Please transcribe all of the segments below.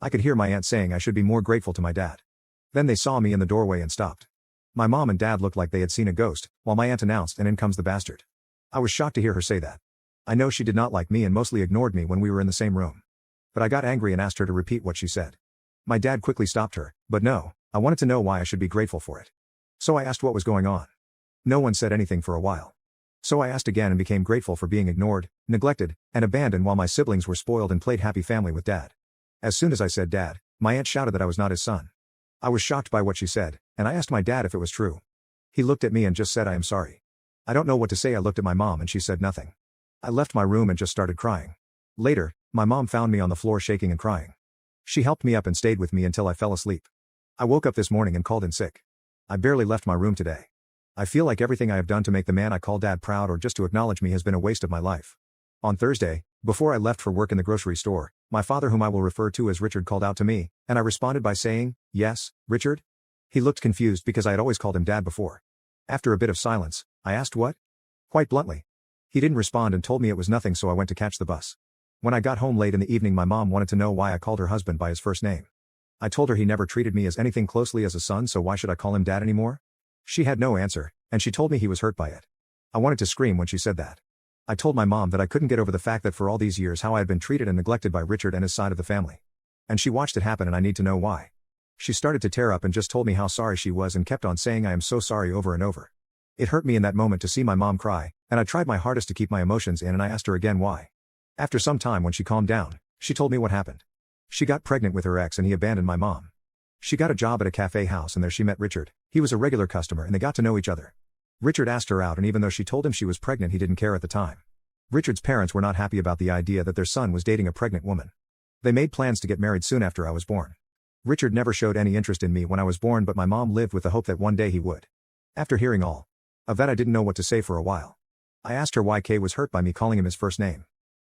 I could hear my aunt saying I should be more grateful to my dad. Then they saw me in the doorway and stopped. My mom and dad looked like they had seen a ghost, while my aunt announced, "And in comes the bastard." I was shocked to hear her say that. I know she did not like me and mostly ignored me when we were in the same room. But I got angry and asked her to repeat what she said. My dad quickly stopped her, but no, I wanted to know why I should be grateful for it. So I asked what was going on. No one said anything for a while. So I asked again and became grateful for being ignored, neglected, and abandoned while my siblings were spoiled and played happy family with dad. As soon as I said dad, my aunt shouted that I was not his son. I was shocked by what she said, and I asked my dad if it was true. He looked at me and just said, "I am sorry." I don't know what to say. I looked at my mom and she said nothing. I left my room and just started crying. Later, my mom found me on the floor shaking and crying. She helped me up and stayed with me until I fell asleep. I woke up this morning and called in sick. I barely left my room today. I feel like everything I have done to make the man I call dad proud or just to acknowledge me has been a waste of my life. On Thursday, before I left for work in the grocery store, my father, whom I will refer to as Richard, called out to me, and I responded by saying, "Yes, Richard?" He looked confused because I had always called him dad before. After a bit of silence, I asked what? Quite bluntly. He didn't respond and told me it was nothing, so I went to catch the bus. When I got home late in the evening, my mom wanted to know why I called her husband by his first name. I told her he never treated me as anything closely as a son, so why should I call him dad anymore? She had no answer, and she told me he was hurt by it. I wanted to scream when she said that. I told my mom that I couldn't get over the fact that for all these years how I had been treated and neglected by Richard and his side of the family. And she watched it happen, and I need to know why. She started to tear up and just told me how sorry she was and kept on saying "I am so sorry" over and over. It hurt me in that moment to see my mom cry, and I tried my hardest to keep my emotions in, and I asked her again why. After some time, when she calmed down, she told me what happened. She got pregnant with her ex and he abandoned my mom. She got a job at a cafe house and there she met Richard. He was a regular customer and they got to know each other. Richard asked her out, and even though she told him she was pregnant, he didn't care at the time. Richard's parents were not happy about the idea that their son was dating a pregnant woman. They made plans to get married soon after I was born. Richard never showed any interest in me when I was born, but my mom lived with the hope that one day he would. After hearing all of that, I didn't know what to say for a while. I asked her why Kay was hurt by me calling him his first name.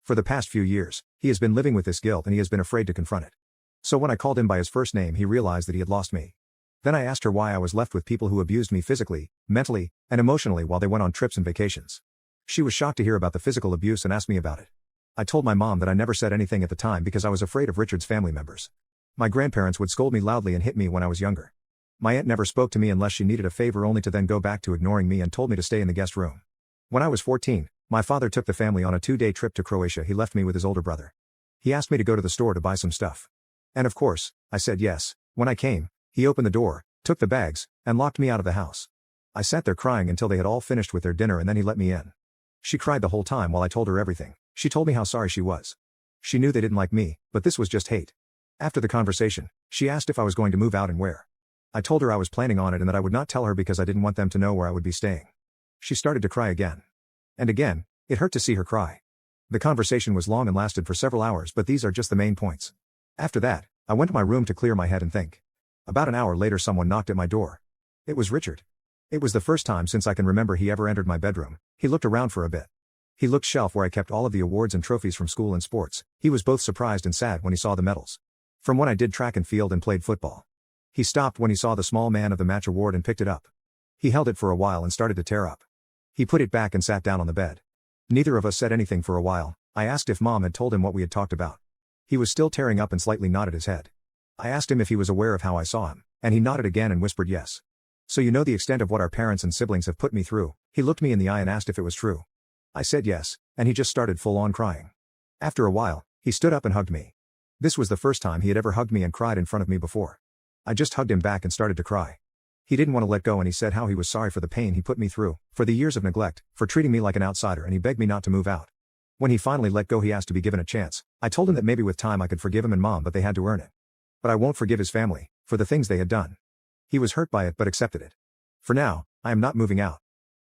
For the past few years, he has been living with this guilt and he has been afraid to confront it. So when I called him by his first name, he realized that he had lost me. Then I asked her why I was left with people who abused me physically, mentally, and emotionally while they went on trips and vacations. She was shocked to hear about the physical abuse and asked me about it. I told my mom that I never said anything at the time because I was afraid of Richard's family members. My grandparents would scold me loudly and hit me when I was younger. My aunt never spoke to me unless she needed a favor, only to then go back to ignoring me and told me to stay in the guest room. When I was 14, my father took the family on a 2-day trip to Croatia. He left me with his older brother. He asked me to go to the store to buy some stuff. And of course, I said yes. When I came, he opened the door, took the bags, and locked me out of the house. I sat there crying until they had all finished with their dinner, and then he let me in. She cried the whole time while I told her everything. She told me how sorry she was. She knew they didn't like me, but this was just hate. After the conversation, she asked if I was going to move out and where. I told her I was planning on it and that I would not tell her because I didn't want them to know where I would be staying. She started to cry again. And again. It hurt to see her cry. The conversation was long and lasted for several hours, but these are just the main points. After that, I went to my room to clear my head and think. About an hour later, someone knocked at my door. It was Richard. It was the first time since I can remember he ever entered my bedroom. He looked around for a bit. He looked shelf where I kept all of the awards and trophies from school and sports. He was both surprised and sad when he saw the medals. From when I did track and field and played football. He stopped when he saw the small man of the match award and picked it up. He held it for a while and started to tear up. He put it back and sat down on the bed. Neither of us said anything for a while. I asked if Mom had told him what we had talked about. He was still tearing up and slightly nodded his head. I asked him if he was aware of how I saw him, and he nodded again and whispered yes. So you know the extent of what our parents and siblings have put me through. He looked me in the eye and asked if it was true. I said yes, and he just started full-on crying. After a while, he stood up and hugged me. This was the first time he had ever hugged me and cried in front of me before. I just hugged him back and started to cry. He didn't want to let go, and he said how he was sorry for the pain he put me through, for the years of neglect, for treating me like an outsider, and he begged me not to move out. When he finally let go, he asked to be given a chance. I told him that maybe with time I could forgive him and Mom, but they had to earn it. But I won't forgive his family, for the things they had done. He was hurt by it but accepted it. For now, I am not moving out.